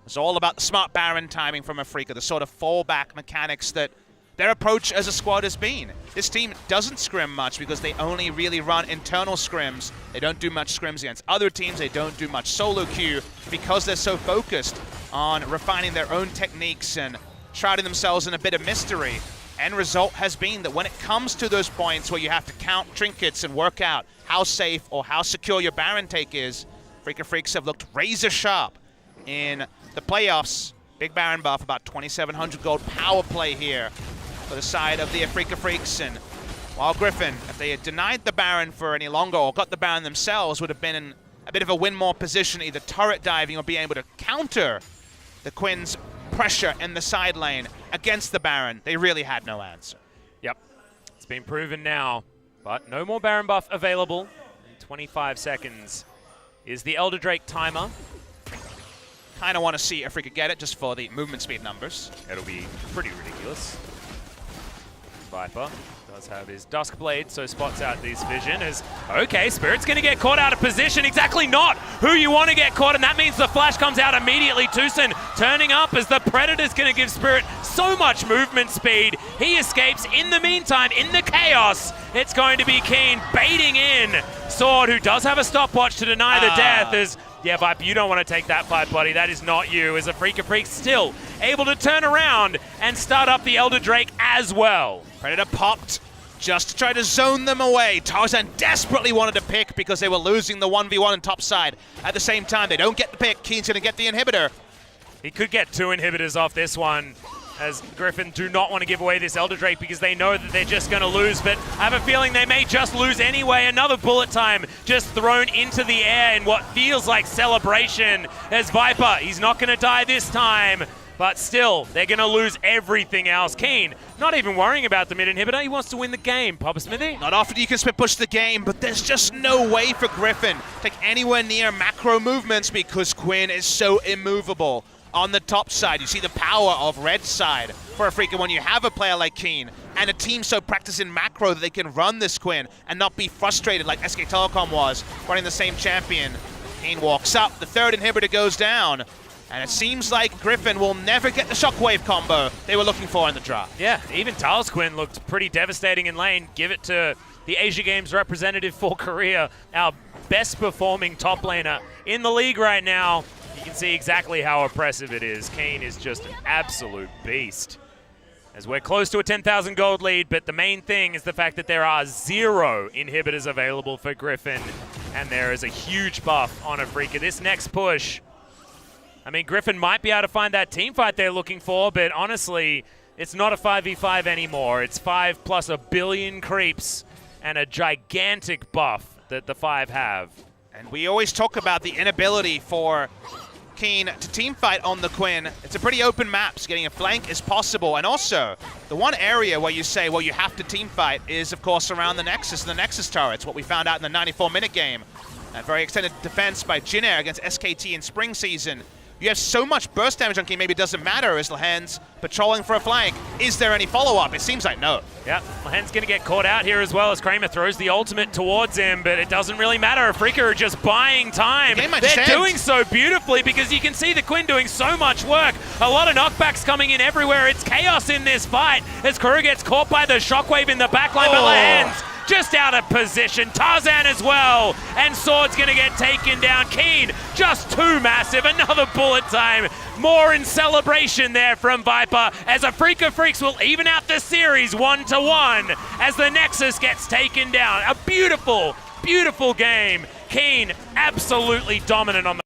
It's all about the smart Baron timing from Afreeca, the sort of fallback mechanics that their approach as a squad has been. This team doesn't scrim much because they only really run internal scrims. They don't do much scrims against other teams. They don't do much solo queue because they're so focused on refining their own techniques and shrouding themselves in a bit of mystery. End result has been that when it comes to those points where you have to count trinkets and work out how safe or how secure your Baron take is, Afreeca Freecs have looked razor sharp in the playoffs. Big Baron buff, about 2,700 gold power play here for the side of the Afreeca Freecs. And while Griffin, if they had denied the Baron for any longer or got the Baron themselves, would have been in a bit of a win more position, either turret diving or being able to counter the Quinn's pressure in the side lane against the Baron. They really had no answer. Yep, it's been proven now, but no more Baron buff available. In 25 seconds is the Elder Drake timer. Kind of want to see Afreeca get it just for the movement speed numbers. It'll be pretty ridiculous. Viper does have his Duskblade, so spots out this vision as, okay, Spirit's going to get caught out of position. Exactly not who you want to get caught, and that means the flash comes out immediately. Tucson turning up as the Predator's going to give Spirit so much movement speed. He escapes. In the meantime, in the chaos, it's going to be Keen baiting in Sword, who does have a stopwatch to deny the death as, yeah, Viper, you don't want to take that fight, buddy. That is not you. As Afreeca Freecs still able to turn around and start up the Elder Drake as well. Predator popped just to try to zone them away. Tarzan desperately wanted to pick because they were losing the 1v1 on top side. At the same time, they don't get the pick. Keen's going to get the inhibitor. He could get 2 inhibitors off this one, as Griffin do not want to give away this Elder Drake because they know that they're just going to lose, but I have a feeling they may just lose anyway. Another bullet time just thrown into the air in what feels like celebration as Viper, he's not going to die this time, but still, they're going to lose everything else. Keen, not even worrying about the mid inhibitor, he wants to win the game, Papa Smithy. Not often you can split push the game, but there's just no way for Griffin to take anywhere near macro movements because Quinn is so immovable. On the top side, you see the power of red side for Afreeca when you have a player like Keen and a team so practiced in macro that they can run this Quinn and not be frustrated like SK Telecom was running the same champion. Keen walks up, the third inhibitor goes down, and it seems like Griffin will never get the shockwave combo they were looking for in the draft. Yeah, even Tal's Quinn looked pretty devastating in lane. Give it to the Asia Games representative for Korea, our best performing top laner in the league right now. You can see exactly how oppressive it is. Keen is just an absolute beast. As we're close to a 10,000 gold lead, but the main thing is the fact that there are 0 inhibitors available for Griffin, and there is a huge buff on Afreeca. This next push, I mean, Griffin might be able to find that team fight they're looking for, but honestly, it's not a 5v5 anymore. It's 5 plus a billion creeps and a gigantic buff that the 5 have. And we always talk about the inability for Keen to teamfight on the Quinn. It's a pretty open map, so getting a flank is possible. And also, the one area where you say, well, you have to teamfight is, of course, around the Nexus and the Nexus turrets, what we found out in the 94-minute game. That very extended defense by Jinair against SKT in spring season. You have so much burst damage on Keen, maybe it doesn't matter as Lehens patrolling for a flank. Is there any follow-up? It seems like no. Yeah, Lehens going to get caught out here as well as Kramer throws the ultimate towards him, but it doesn't really matter. Afreeca are just buying time. They're doing so beautifully because you can see the Quinn doing so much work. A lot of knockbacks coming in everywhere. It's chaos in this fight as Kuru gets caught by the shockwave in the backline, but Lehens just out of position. Tarzan as well. And Sword's going to get taken down. Keen, just too massive. Another bullet time. More in celebration there from Viper as Afreeca Freecs will even out the series 1-1 as the Nexus gets taken down. A beautiful, beautiful game. Keen absolutely dominant on the